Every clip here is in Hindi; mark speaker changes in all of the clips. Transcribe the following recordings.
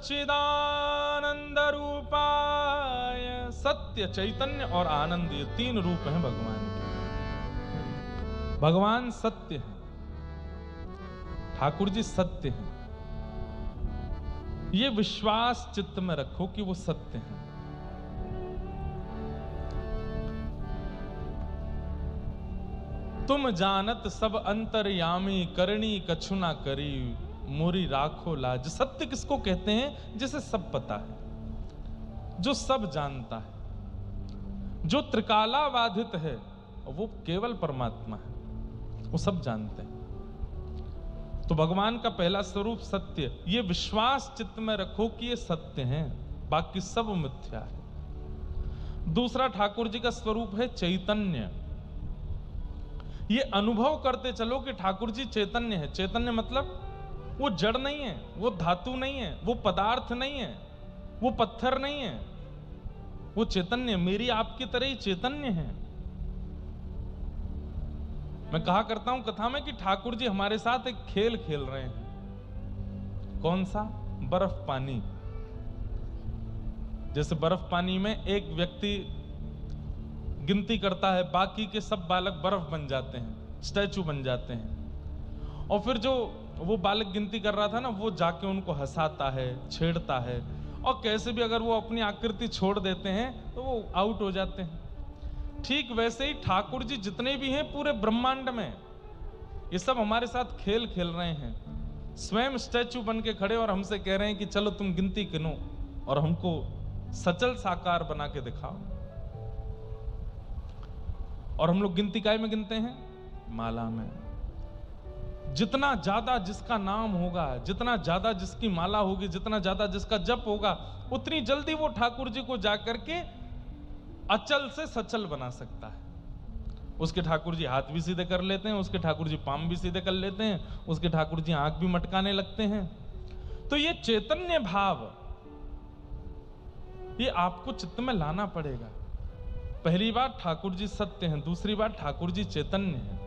Speaker 1: सच्चिदानंद रूपाय। सत्य, चैतन्य और आनंद, ये तीन रूप हैं भगवान के। भगवान सत्य है, ठाकुर जी सत्य हैं। ये विश्वास चित्त में रखो कि वो सत्य हैं। तुम जानत सब अंतर्यामी, करनी कछु ना करी, मोरी राखो लाज। सत्य किसको कहते हैं? जिसे सब पता है, जो सब जानता है, जो त्रिकालाबाधित है, वो केवल परमात्मा है, वो सब जानते हैं। तो भगवान का पहला स्वरूप सत्य, ये विश्वास चित्त में रखो कि ये सत्य हैं, बाकी सब मिथ्या है। दूसरा ठाकुर जी का स्वरूप है चैतन्य। ये अनुभव करते चलो कि ठाकुर जी चैतन्य है। चैतन्य मतलब वो जड़ नहीं है, वो धातु नहीं है, वो पदार्थ नहीं है, वो पत्थर नहीं है, वो चैतन्य, मेरी आपकी तरह ही चैतन्य है। मैं कहा करता हूं कथा में कि ठाकुर जी हमारे साथ एक खेल खेल रहे हैं। कौन सा? बर्फ पानी। जैसे बर्फ पानी में एक व्यक्ति गिनती करता है, बाकी के सब बालक बर्फ बन जाते हैं, स्टैचू बन जाते हैं। और फिर जो वो बालक गिनती कर रहा था ना, वो जाके उनको हंसाता है, छेड़ता है, और कैसे भी अगर वो अपनी आकृति छोड़ देते हैं तो वो आउट हो जाते हैं। ठीक वैसे ही ठाकुर जी जितने भी हैं पूरे ब्रह्मांड में, ये सब हमारे साथ खेल खेल रहे हैं। स्वयं स्टैचू बन के खड़े और हमसे कह रहे हैं कि चलो तुम गिनती गिनो और हमको सचल साकार बना के दिखाओ। और हम लोग गिनती काय में गिनते हैं? माला में। जितना ज्यादा जिसका नाम होगा, जितना ज्यादा जिसकी माला होगी, जितना ज्यादा जिसका जप होगा, उतनी जल्दी वो ठाकुर जी को जाकर के अचल से सचल बना सकता है। उसके ठाकुर जी हाथ भी सीधे कर लेते हैं, उसके ठाकुर जी पांव भी सीधे कर लेते हैं, उसके ठाकुर जी आंख भी मटकाने लगते हैं। तो ये चैतन्य भाव, ये आपको चित्त में लाना पड़ेगा। पहली बात ठाकुर जी सत्य हैं, दूसरी बात ठाकुर जी चैतन्य हैं।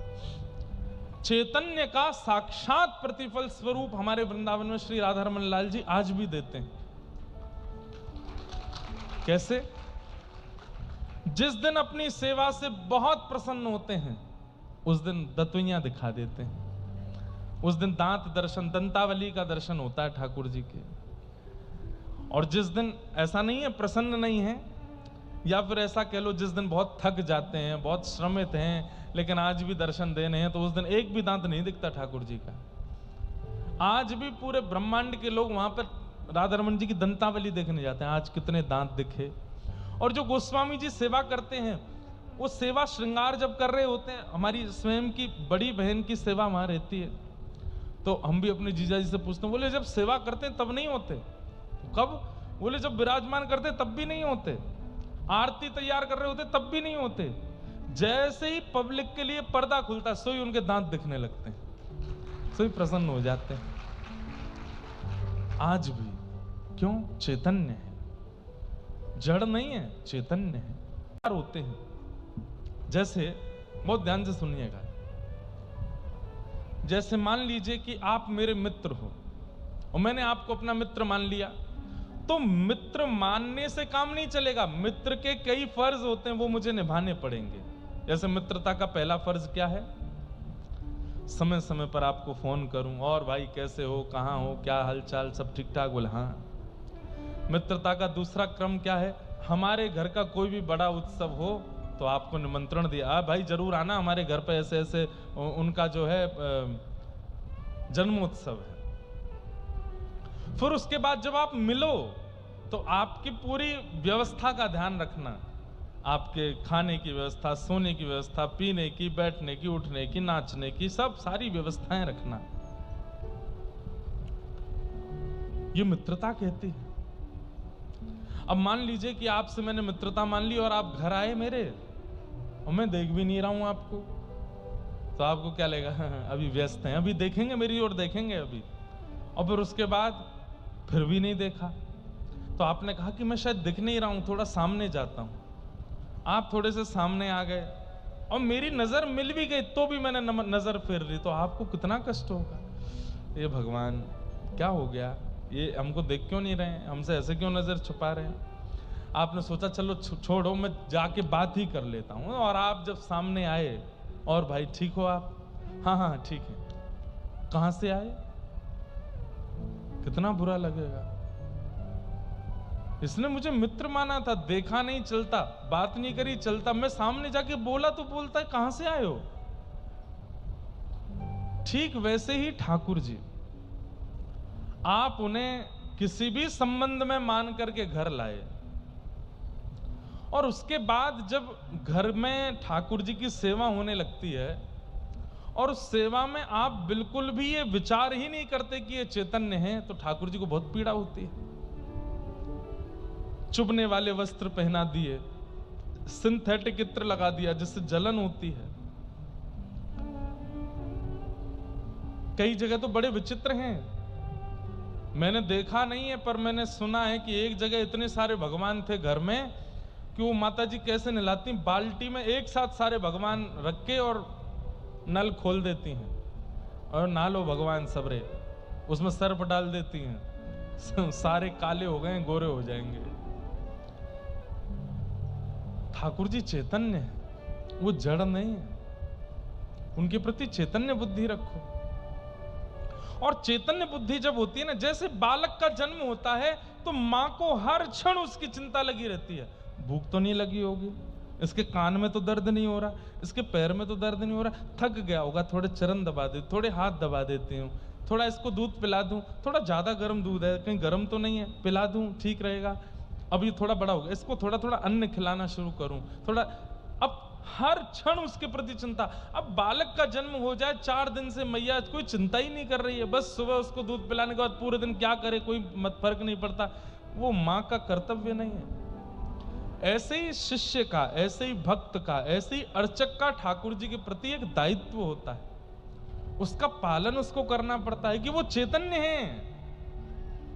Speaker 1: चैतन्य का साक्षात प्रतिफल स्वरूप हमारे वृंदावन में श्री राधारमण लाल जी आज भी देते हैं। कैसे? जिस दिन अपनी सेवा से बहुत प्रसन्न होते हैं, उस दिन दतुइयां दिखा देते हैं। उस दिन दांत दर्शन, दंतावली का दर्शन होता है ठाकुर जी के। और जिस दिन ऐसा नहीं है, प्रसन्न नहीं है, या फिर ऐसा कह लो जिस दिन बहुत थक जाते हैं, बहुत श्रमित हैं, लेकिन आज भी दर्शन देने हैं, तो उस दिन एक भी दांत नहीं दिखता ठाकुर जी का। आज भी पूरे ब्रह्मांड के लोग वहां पर राधारमण जी की दंतावली देखने जाते हैं, आज कितने दांत दिखे। और जो गोस्वामी जी सेवा करते हैं, वो सेवा श्रृंगार जब कर रहे होते हैं, हमारी स्वयं की बड़ी बहन की सेवा वहां रहती है, तो हम भी अपने जीजा जी से पूछते हैं, बोले जब सेवा करते हैं तब नहीं होते? कब? बोले जब विराजमान करते तब भी नहीं होते, आरती तैयार कर रहे होते तब भी नहीं होते। जैसे ही पब्लिक के लिए पर्दा खुलता है, सोई उनके दांत दिखने लगते हैं, सोई प्रसन्न हो जाते हैं। आज भी क्यों? चैतन्य है, जड़ नहीं है, चैतन्य है। होते हैं जैसे, बहुत ध्यान से सुनिएगा, जैसे मान लीजिए कि आप मेरे मित्र हो और मैंने आपको अपना मित्र मान लिया, तो मित्र मानने से काम नहीं चलेगा। मित्र के कई फर्ज होते हैं, वो मुझे निभाने पड़ेंगे। जैसे मित्रता का पहला फर्ज क्या है? समय समय पर आपको फोन करूं, और भाई कैसे हो, कहां हो, क्या हालचाल, सब ठीक ठाक? बोले हाँ। मित्रता का दूसरा क्रम क्या है? हमारे घर का कोई भी बड़ा उत्सव हो तो आपको निमंत्रण दिया, भाई जरूर आना, हमारे घर पे ऐसे ऐसे उनका जो है जन्मोत्सव है। फिर उसके बाद जब आप मिलो तो आपकी पूरी व्यवस्था का ध्यान रखना, आपके खाने की व्यवस्था, सोने की व्यवस्था, पीने की, बैठने की, उठने की, नाचने की, सब सारी व्यवस्थाएं रखना। ये मित्रता कहती है। अब मान लीजिए कि आपसे मैंने मित्रता मान ली और आप घर आए मेरे, और मैं देख भी नहीं रहा हूं आपको, तो आपको क्या लगेगा? अभी व्यस्त हैं, अभी देखेंगे, मेरी ओर देखेंगे अभी। और फिर उसके बाद फिर भी नहीं देखा, तो आपने कहा कि मैं शायद दिख नहीं रहा हूं, थोड़ा सामने जाता हूं। आप थोड़े से सामने आ गए और मेरी नजर मिल भी गई, तो भी मैंने नजर फेर ली, तो आपको कितना कष्ट होगा। ये भगवान क्या हो गया? ये हमको देख क्यों नहीं रहे हैं, हमसे ऐसे क्यों नजर छुपा रहे हैं। आपने सोचा चलो छोड़ो, मैं जाके बात ही कर लेता हूँ। और आप जब सामने आए, और भाई ठीक हो आप? हाँ हाँ ठीक है। कहाँ से आए? कितना बुरा लगेगा। इसने मुझे मित्र माना था, देखा नहीं चलता, बात नहीं करी चलता, मैं सामने जाके बोला तो बोलता है कहां से आए हो। ठीक वैसे ही ठाकुर जी, आप उन्हें किसी भी संबंध में मान करके घर लाए, और उसके बाद जब घर में ठाकुर जी की सेवा होने लगती है, और उस सेवा में आप बिल्कुल भी ये विचार ही नहीं करते कि ये चैतन्य है, तो ठाकुर जी को बहुत पीड़ा होती है। चुभने वाले वस्त्र पहना दिए, सिंथेटिक इत्र लगा दिया जिससे जलन होती है। कई जगह तो बड़े विचित्र हैं, मैंने देखा नहीं है पर मैंने सुना है कि एक जगह इतने सारे भगवान थे घर में कि वो माता जी कैसे नहलाती, बाल्टी में एक साथ सारे भगवान रख के और नल खोल देती हैं और नहा लो भगवान सबरे, उसमें सर्फ डाल देती हैं, सारे काले हो गए गोरे हो जाएंगे। ठाकुर जी चैतन्य है, वो जड़ नहीं है। उनके प्रति चैतन्य बुद्धि रखो। और चैतन्य बुद्धि जब होती है ना, जैसे बालक का जन्म होता है तो मां को हर क्षण उसकी चिंता लगी रहती है, भूख तो नहीं लगी होगी, इसके कान में तो दर्द नहीं हो रहा, इसके पैर में तो दर्द नहीं हो रहा, थक गया होगा, थोड़े चरण दबा दे, थोड़े हाथ दबा देती हूँ, थोड़ा इसको दूध पिला दूं, थोड़ा ज्यादा गर्म दूध है, कहीं गर्म तो नहीं है, पिला दूं ठीक रहेगा। अब ये थोड़ा बड़ा हो गया, इसको थोड़ा थोड़ा अन्न खिलाना शुरू करूं, थोड़ा। अब हर क्षण उसके प्रति चिंता। अब बालक का जन्म हो जाए 4 दिन से मैया कोई चिंता ही नहीं कर रही है, बस सुबह उसको दूध पिलाने के बाद पूरे दिन क्या करे कोई फर्क नहीं पड़ता, वो मां का कर्तव्य नहीं है। ऐसे ही शिष्य का, ऐसे ही भक्त का, ऐसे ही अर्चक का ठाकुर जी के प्रति एक दायित्व होता है, उसका पालन उसको करना पड़ता है कि वो चैतन्य है,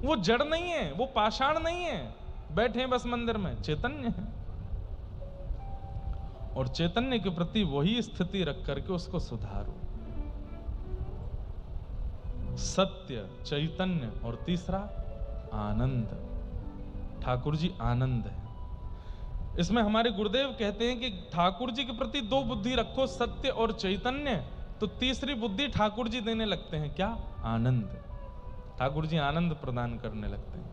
Speaker 1: वो जड़ नहीं है, वो पाषाण नहीं है, बैठे बस मंदिर में, चैतन्य है। और चैतन्य के प्रति वही स्थिति रख करके उसको सुधारो। सत्य, चैतन्य और तीसरा आनंद। ठाकुर जी आनंद है। इसमें हमारे गुरुदेव कहते हैं कि ठाकुर जी के प्रति 2 बुद्धि रखो, सत्य और चैतन्य, तो तीसरी बुद्धि ठाकुर जी देने लगते हैं, क्या? आनंद। ठाकुर जी आनंद प्रदान करने लगते हैं।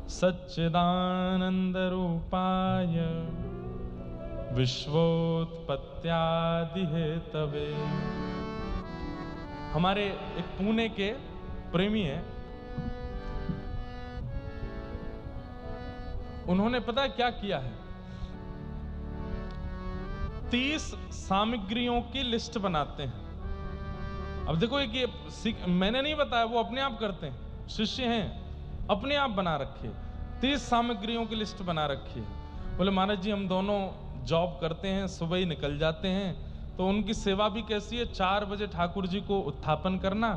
Speaker 1: सच्चिदानंद रूपाय विश्वोत्पत्त्यादि हेतवे। हमारे एक पुणे के प्रेमी हैं, उन्होंने पता है क्या किया है, 30 सामग्रियों की लिस्ट बनाते हैं। अब देखो एक ये मैंने नहीं बताया, वो अपने आप करते हैं, शिष्य हैं, अपने आप बना रखे, 30 सामग्रियों की लिस्ट बना रखी है। बोले महाराज जी हम दोनों जॉब करते हैं, सुबह ही निकल जाते हैं, तो उनकी सेवा भी कैसी है, 4 बजे ठाकुर जी को उत्थापन करना,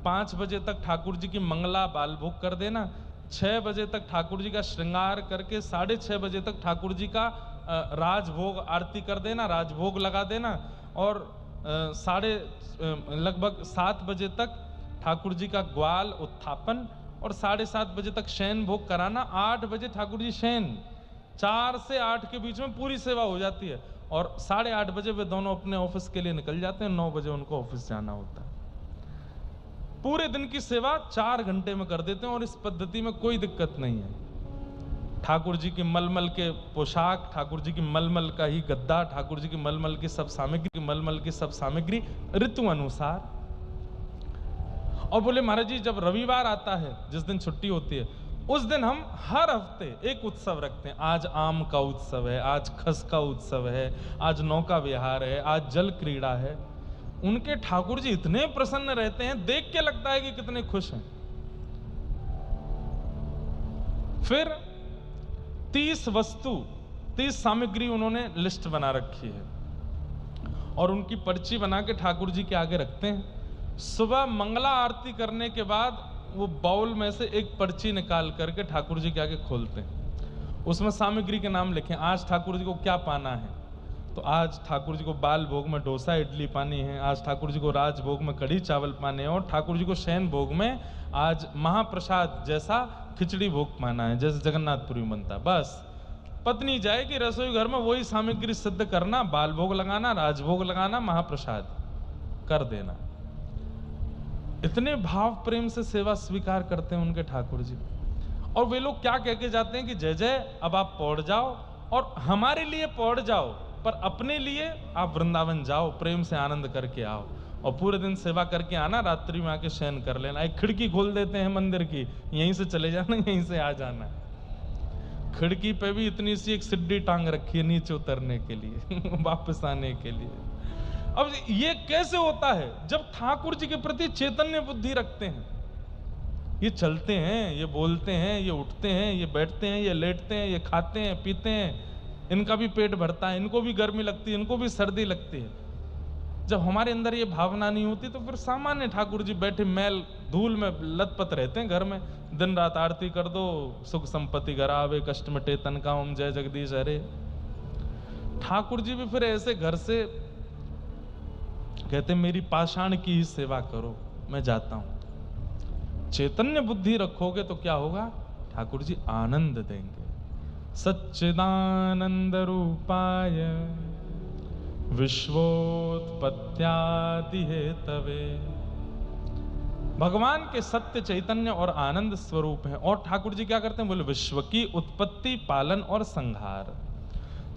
Speaker 1: 5 बजे तक ठाकुर जी की मंगला बाल भोग कर देना, 6 बजे तक ठाकुर जी का श्रृंगार करके 6:30 बजे तक ठाकुर जी का राजभोग आरती कर देना, राजभोग लगा देना, और लगभग 7 बजे तक ठाकुर जी का ग्वाल उत्थापन, और 7:30 बजे तक शयन भोग कराना, 8 बजे ठाकुर जी शयन, 4 से 8 के बीच में पूरी सेवा हो जाती है, और 8:30 बजे वे दोनों अपने ऑफिस के लिए निकल जाते हैं, 9 बजे उनको ऑफिस जाना होता है। पूरे दिन की सेवा 4 घंटे में कर देते हैं, और इस पद्धति में कोई दिक्कत नहीं है। ठाकुर जी की मलमल के पोशाक, ठाकुर जी की मलमल का ही गद्दा, ठाकुर जी की मलमल की सब सामग्री ऋतु अनुसार। और बोले महाराज जी जब रविवार आता है, जिस दिन छुट्टी होती है, उस दिन हम हर हफ्ते एक उत्सव रखते हैं। आज आम का उत्सव है, आज खस का उत्सव है, आज नौका विहार है, आज जल क्रीड़ा है। उनके ठाकुर जी इतने प्रसन्न रहते हैं, देख के लगता है कि कितने खुश हैं। फिर 30 सामग्री उन्होंने लिस्ट बना रखी है, और उनकी पर्ची बना के ठाकुर जी के आगे रखते हैं। सुबह मंगला आरती करने के बाद वो बाउल में से एक पर्ची निकाल करके ठाकुर जी के आगे खोलते हैं, उसमें सामग्री के नाम लिखें, आज ठाकुर जी को क्या पाना है। तो आज ठाकुर जी को बाल भोग में डोसा इडली पानी है, आज ठाकुर जी को राज भोग में कढ़ी चावल पाने हैं, और ठाकुर जी को शयन भोग में आज महाप्रसाद जैसा खिचड़ी भोग पाना है, जैसे जगन्नाथपुरी में बनता है। बस पत्नी जाएगी रसोई घर में, वही सामग्री सिद्ध करना, बाल भोग लगाना, राजभोग लगाना, महाप्रसाद कर देना। इतने भाव प्रेम से सेवा स्वीकार करते हैं उनके ठाकुर जी। और वे लोग क्या कह के जाते हैं कि जय जय अब आप पौड़ जाओ, और हमारे लिए पौड़ जाओ, पर अपने लिए आप वृंदावन जाओ, प्रेम से आनंद करके आओ, और पूरे दिन सेवा करके आना, रात्रि में आके शयन कर लेना। एक खिड़की खोल देते हैं मंदिर की, यहीं से चले जाना, यहीं से आ जाना। खिड़की पे भी इतनी सी एक सिड्डी टांग रखी है नीचे उतरने के लिए वापस आने के लिए। अब ये कैसे होता है? जब ठाकुर जी के प्रति चैतन्य बुद्धि रखते हैं। ये चलते हैं, ये बोलते हैं, ये उठते हैं, ये बैठते हैं, ये लेटते हैं, ये खाते हैं, पीते हैं, इनका भी पेट भरता है, इनको भी गर्मी लगती है, इनको भी सर्दी लगती है। जब हमारे अंदर ये भावना नहीं होती तो फिर सामान्य ठाकुर जी बैठे मैल धूल में लथपथ रहते हैं घर में, दिन रात आरती कर दो, सुख संपत्ति घर आवे, कष्ट मिटे तन का, ओम जय जगदीश हरे। ठाकुर जी भी फिर ऐसे घर से कहते मेरी पाषाण की ही सेवा करो, मैं जाता हूं। चैतन्य बुद्धि रखोगे तो क्या होगा? ठाकुर जी आनंद देंगे। सच्चिदानंद रूपाय विश्वोत्पत्त्यादि हेतवे। भगवान के सत्य चैतन्य और आनंद स्वरूप है। और ठाकुर जी क्या करते हैं? बोले विश्व की उत्पत्ति, पालन और संहार।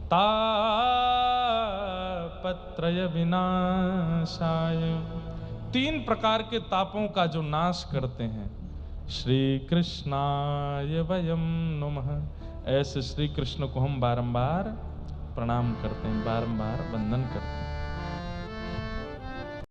Speaker 1: तापत्रय विनाशाय, 3 प्रकार के तापों का जो नाश करते हैं। श्री कृष्णाय वयम नमः। ऐसे श्री कृष्ण को हम बारंबार प्रणाम करते हैं, बारंबार वंदन करते हैं।